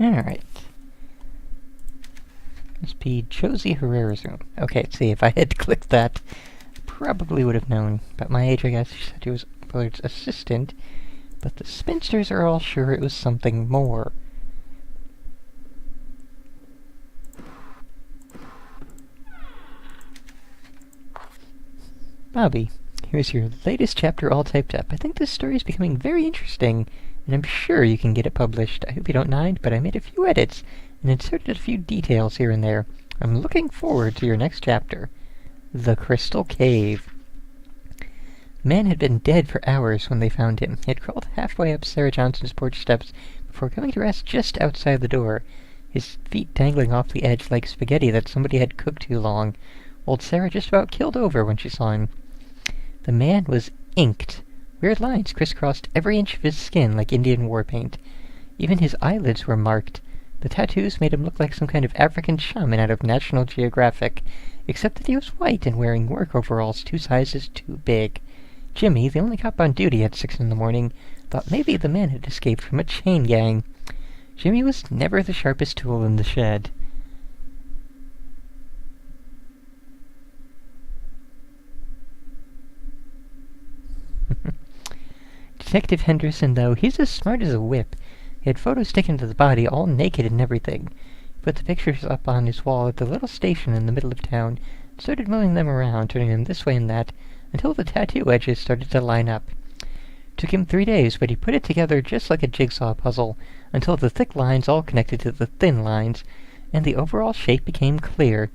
Alright. Must be Josie Herrera's room. Okay, see, if I had clicked that, probably would have known. But my age, I guess, she said she was Bullard's assistant, but the spinsters are all sure it was something more. Bobby, here's your latest chapter all typed up. I think this story is becoming very interesting, and I'm sure you can get it published. I hope you don't mind, but I made a few edits and inserted a few details here and there. I'm looking forward to your next chapter. The Crystal Cave. The man had been dead for hours when they found him. He had crawled halfway up Sarah Johnson's porch steps before coming to rest just outside the door, his feet dangling off the edge like spaghetti that somebody had cooked too long. Old Sarah just about keeled over when she saw him. The man was inked. Weird lines crisscrossed every inch of his skin like Indian war paint. Even his eyelids were marked. The tattoos made him look like some kind of African shaman out of National Geographic, except that he was white and wearing work overalls 2 sizes too big. Jimmy, the only cop on duty at 6 in the morning, thought maybe the man had escaped from a chain gang. Jimmy was never the sharpest tool in the shed. Detective Henderson, though, he's as smart as a whip. He had photos taken of the body, all naked and everything. He put the pictures up on his wall at the little station in the middle of town, and started moving them around, turning them this way and that, until the tattoo edges started to line up. Took him 3 days, but he put it together just like a jigsaw puzzle, until the thick lines all connected to the thin lines, and the overall shape became clear.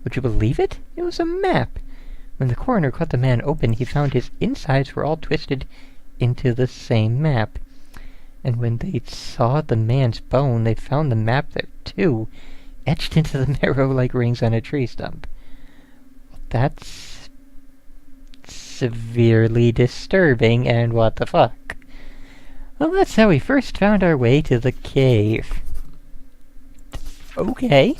Would you believe it? It was a map! When the coroner cut the man open, he found his insides were all twisted into the same map. And when they saw the man's bone, they found the map there, too, etched into the marrow like rings on a tree stump. That's severely disturbing, and what the fuck? Well, that's how we first found our way to the cave. Okay.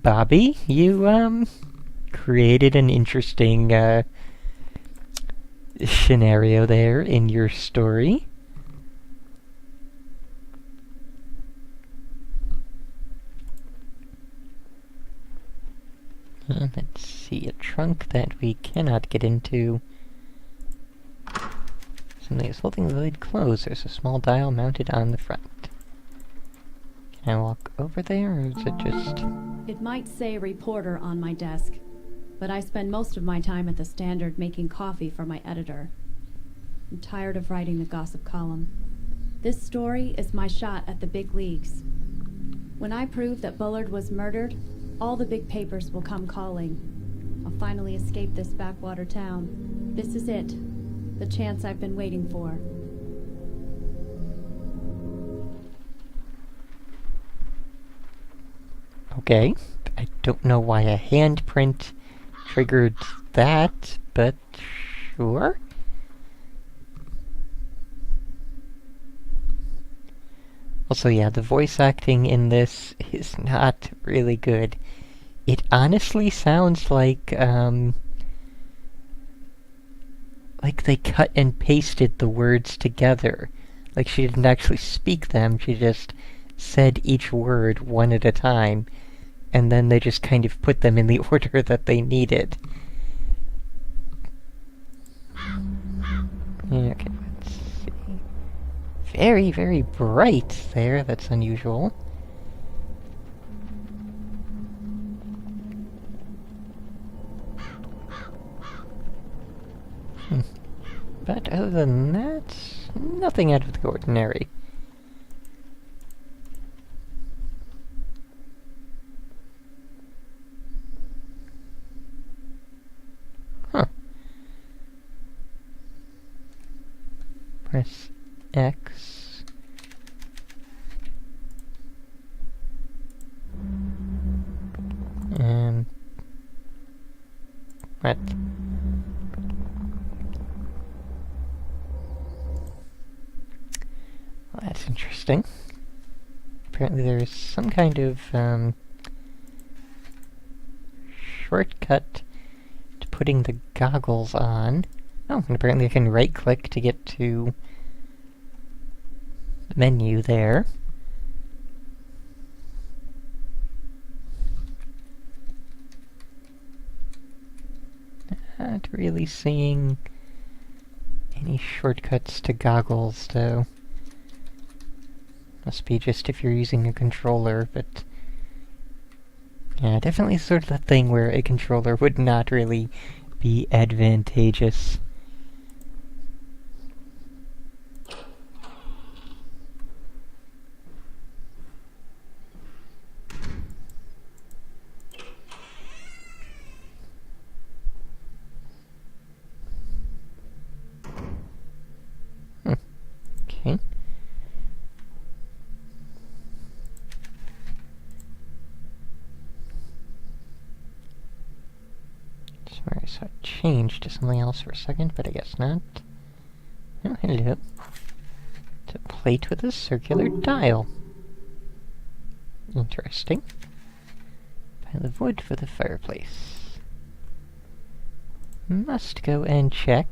Bobby, you, created an interesting, scenario there in your story. Let's see, a trunk that we cannot get into. Something is holding the lid closed. There's a small dial mounted on the front. Can I walk over there, or is it just... It might say reporter on my desk, but I spend most of my time at the Standard making coffee for my editor. I'm tired of writing the gossip column. This story is my shot at the big leagues. When I prove that Bullard was murdered, all the big papers will come calling. I'll finally escape this backwater town. This is it. The chance I've been waiting for. Okay. I don't know why a handprint triggered that, but sure. Also, yeah, the voice acting in this is not really good. It honestly sounds like they cut and pasted the words together. Like she didn't actually speak them, she just said each word one at a time, and then they just kind of put them in the order that they needed. Okay, let's see. Very, very bright there. That's unusual. But other than that, nothing out of the ordinary. Huh. Press X. What? Well, that's interesting. Apparently there is some kind of, shortcut to putting the goggles on. Oh, and apparently I can right-click to get to the menu there. Not really seeing any shortcuts to goggles, though. Must be just if you're using a controller, but... yeah, definitely sort of the thing where a controller would not really be advantageous. Okay. Sorry, I saw it change to something else for a second, but I guess not. Oh, hello. It's a plate with a circular dial. Interesting. Pile of wood for the fireplace. Must go and check.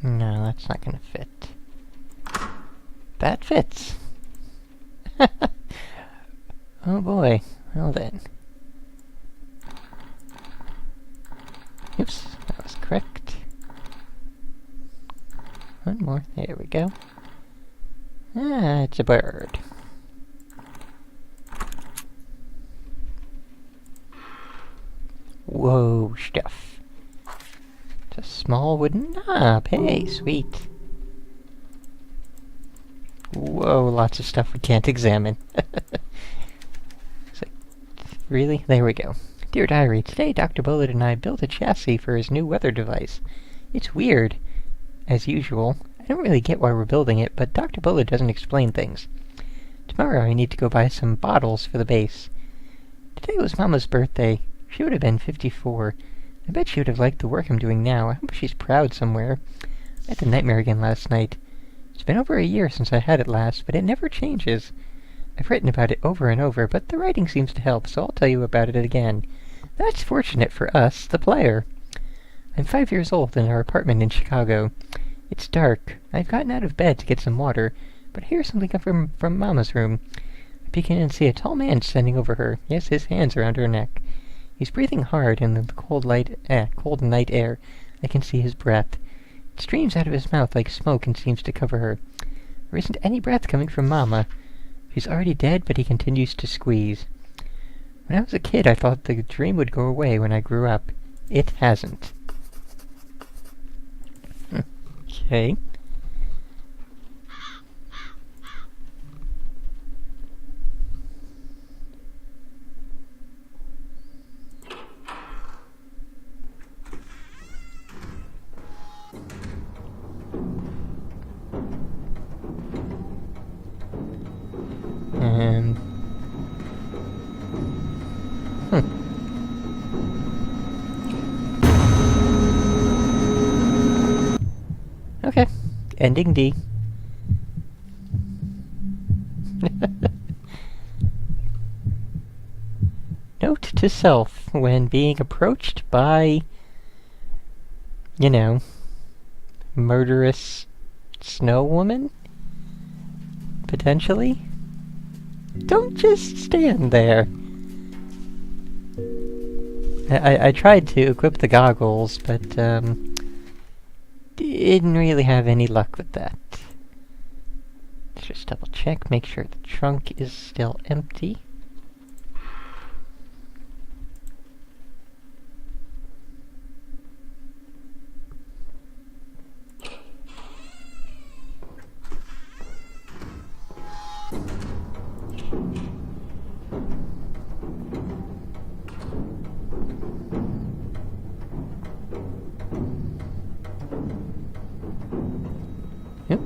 No, that's not gonna fit. That fits! Oh boy. Well then. Oops, that was correct. One more. There we go. Ah, it's a bird. Whoa, stuff. It's a small wooden knob. Hey, sweet. Whoa, lots of stuff we can't examine. It's like, really? There we go. Dear Diary, today Dr. Bullet and I built a chassis for his new weather device. It's weird. As usual, I don't really get why we're building it, but Dr. Bullet doesn't explain things. Tomorrow I need to go buy some bottles for the base. Today was Mama's birthday. She would have been 54. I bet she would have liked the work I'm doing now. I hope she's proud somewhere. I had the nightmare again last night. It's been over a year since I had it last, but it never changes. I've written about it over and over, but the writing seems to help, so I'll tell you about it again. That's fortunate for us, the player. I'm 5 years old in our apartment in Chicago. It's dark. I've gotten out of bed to get some water, but I hear something come from Mama's room. I peek in and see a tall man standing over her. Yes, his hands around her neck. He's breathing hard, and in the cold night air, I can see his breath. It streams out of his mouth like smoke and seems to cover her. There isn't any breath coming from Mama. She's already dead, but he continues to squeeze. When I was a kid, I thought the dream would go away when I grew up. It hasn't. Okay. And... okay. Ending D. Note to self when being approached by, you know, murderous snow woman? Potentially? Don't just stand there. I tried to equip the goggles, but, didn't really have any luck with that. Let's just double check, make sure the trunk is still empty. Yep.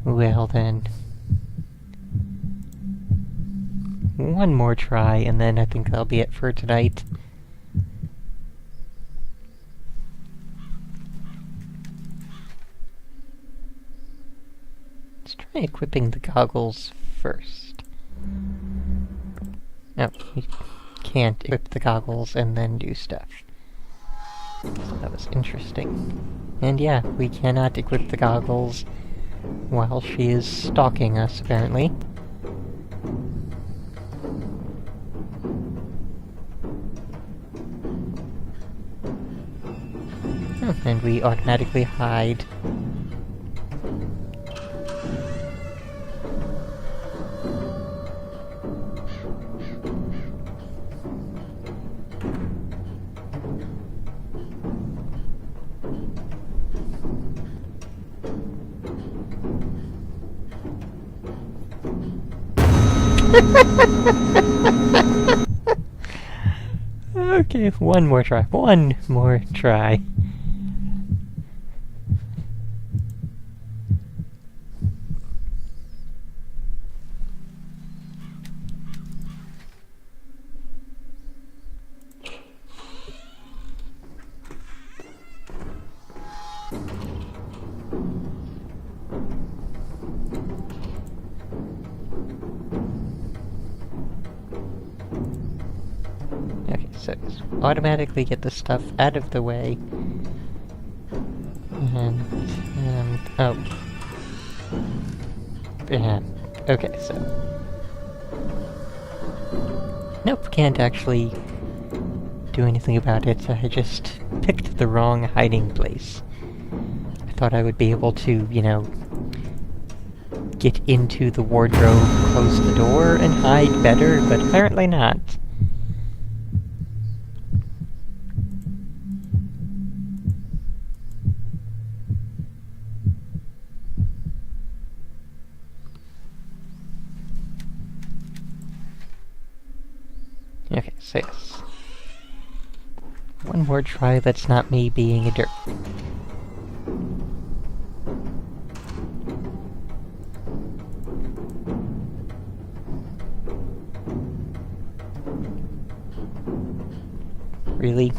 Well then. One more try, and then I think that'll be it for tonight. Let's try equipping the goggles first. No, we can't equip the goggles and then do stuff. So that was interesting. And yeah, we cannot equip the goggles while she is stalking us, apparently. And we automatically hide. Okay, one more try. One more try. Okay, so just automatically get the stuff out of the way. And oh. Yeah. Okay, so. Nope, can't actually do anything about it. I just picked the wrong hiding place. I thought I would be able to, you know, get into the wardrobe, close the door, and hide better, but apparently not. Okay, so yes. One more try that's not me being a dirt. Really?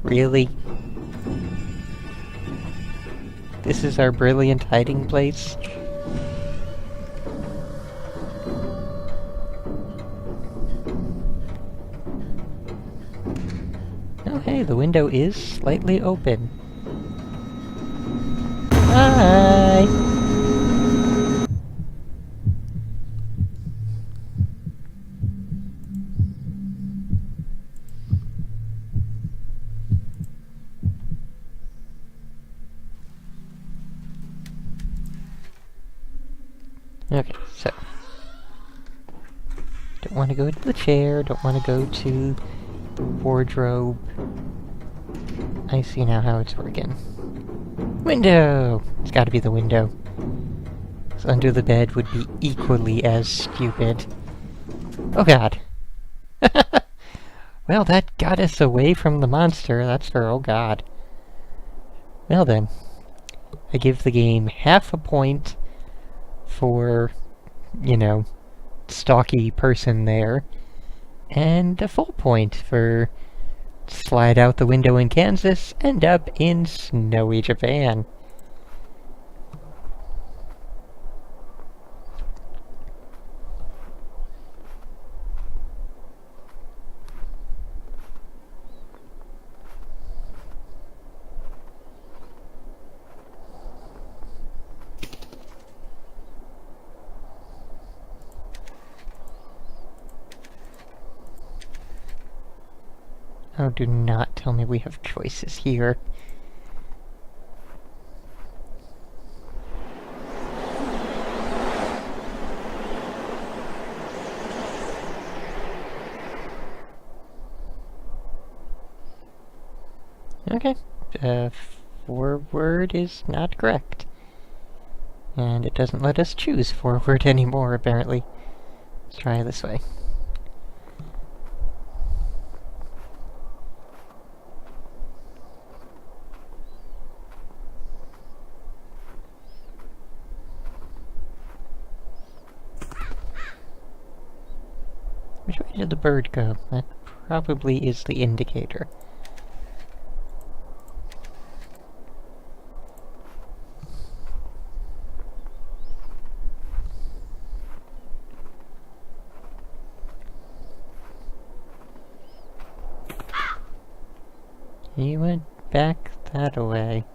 Really? This is our brilliant hiding place? Oh hey, the window is slightly open. Hi! Okay, so. Don't want to go to the chair, don't want to go to the wardrobe. I see now how it's working. Window! It's gotta be the window. 'Cause under the bed would be equally as stupid. Oh god. Well, that got us away from the monster, that's for oh god. Well then. I give the game half a point for, you know, stalky person there, and a full point for slide out the window in Kansas, end up in snowy Japan. Oh, do not tell me we have choices here. Okay. Forward is not correct. And it doesn't let us choose forward anymore, apparently. Let's try this way. Which way did the bird go? That probably is the indicator. He went back that way.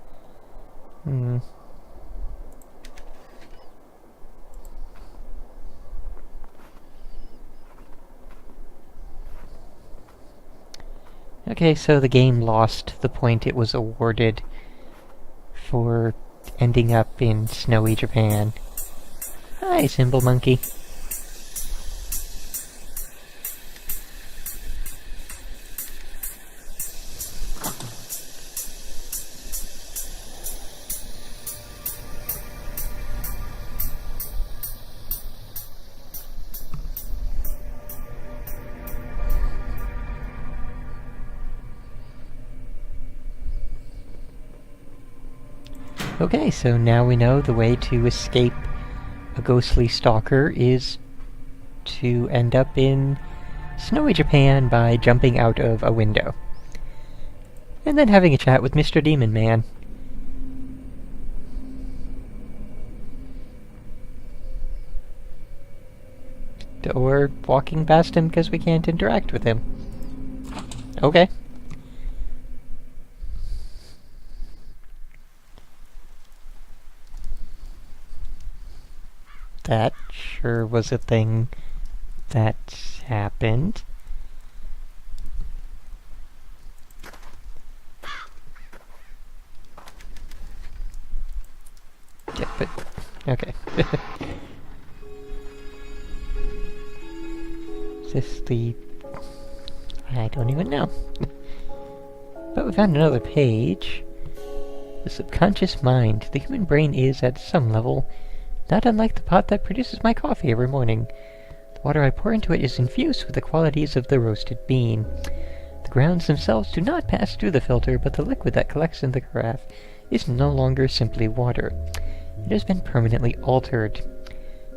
Okay, so the game lost the point it was awarded for ending up in snowy Japan. Hi, Symbol Monkey. Okay, so now we know the way to escape a ghostly stalker is to end up in snowy Japan by jumping out of a window. And then having a chat with Mr. Demon Man. Or walking past him because we can't interact with him. Okay. That sure was a thing that happened. Yeah, but... okay. Is this the... I don't even know. But we found another page. The subconscious mind. The human brain is, at some level, not unlike the pot that produces my coffee every morning. The water I pour into it is infused with the qualities of the roasted bean. The grounds themselves do not pass through the filter, but the liquid that collects in the carafe is no longer simply water. It has been permanently altered.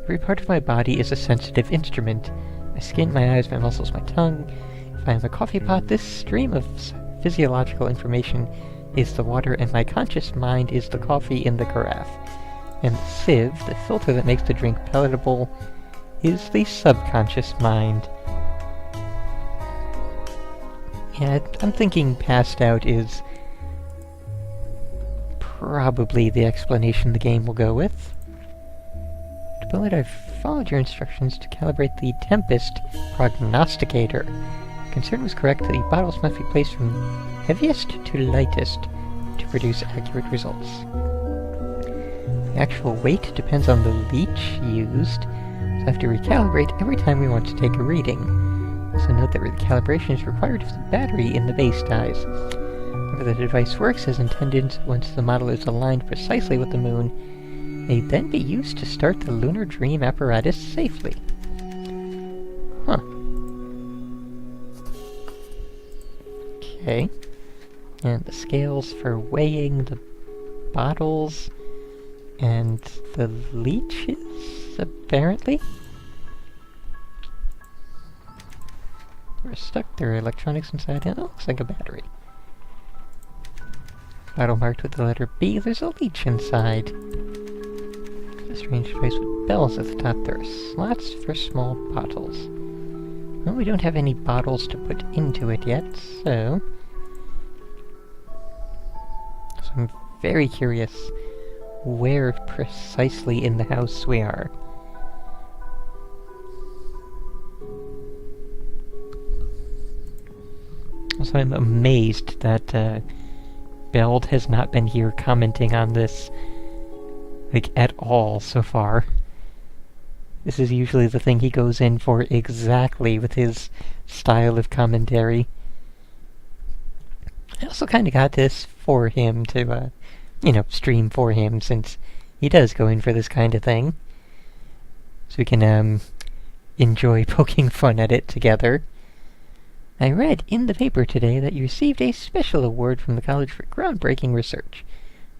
Every part of my body is a sensitive instrument. My skin, my eyes, my muscles, my tongue. If I am a coffee pot, this stream of physiological information is the water, and my conscious mind is the coffee in the carafe. And the sieve, the filter that makes the drink palatable, is the subconscious mind. Yeah, I'm thinking passed out is probably the explanation the game will go with. Bullet, I've followed your instructions to calibrate the Tempest prognosticator. The concern was correct. The bottles must be placed from heaviest to lightest to produce accurate results. The actual weight depends on the leech used, so I have to recalibrate every time we want to take a reading. Also note that recalibration is required if the battery in the base dies. However, the device works as intended. Once the model is aligned precisely with the moon, may then be used to start the lunar dream apparatus safely. Huh. Okay. And the scales for weighing the bottles and the leeches, apparently? We're stuck. There are electronics inside, and it looks like a battery. Bottle marked with the letter B. There's a leech inside. A strange device with bells at the top. There are slots for small bottles. Well, we don't have any bottles to put into it yet, so I'm very curious where precisely in the house we are. Also, I'm amazed that Beld has not been here commenting on this, like, at all so far. This is usually the thing he goes in for exactly with his style of commentary. I also kind of got this for him to, stream for him, since he does go in for this kind of thing. So we can, enjoy poking fun at it together. I read in the paper today that you received a special award from the college for groundbreaking research.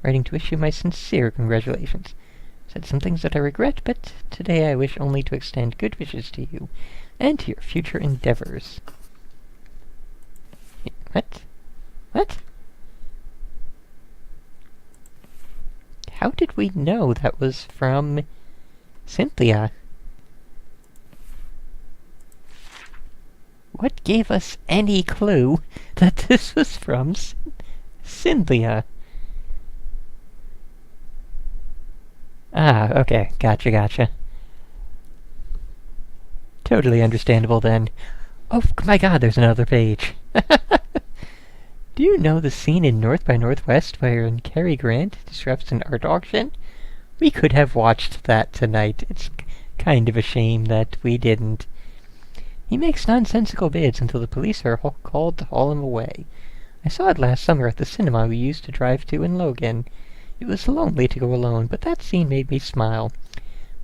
Writing to wish you my sincere congratulations. Said some things that I regret, but today I wish only to extend good wishes to you and to your future endeavors. What? What? How did we know that was from Cynthia? What gave us any clue that this was from Cynthia. Ah, okay. Gotcha. Totally understandable then. Oh my god, there's another page. Do you know the scene in North by Northwest wherein Cary Grant disrupts an art auction? We could have watched that tonight. It's kind of a shame that we didn't. He makes nonsensical bids until the police are called to haul him away. I saw it last summer at the cinema we used to drive to in Logan. It was lonely to go alone, but that scene made me smile.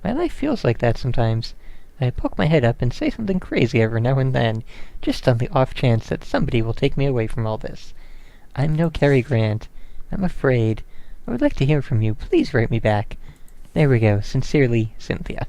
My life feels like that sometimes. I poke my head up and say something crazy every now and then, just on the off chance that somebody will take me away from all this. I'm no Cary Grant. I'm afraid. I would like to hear from you. Please write me back. There we go. Sincerely, Cynthia.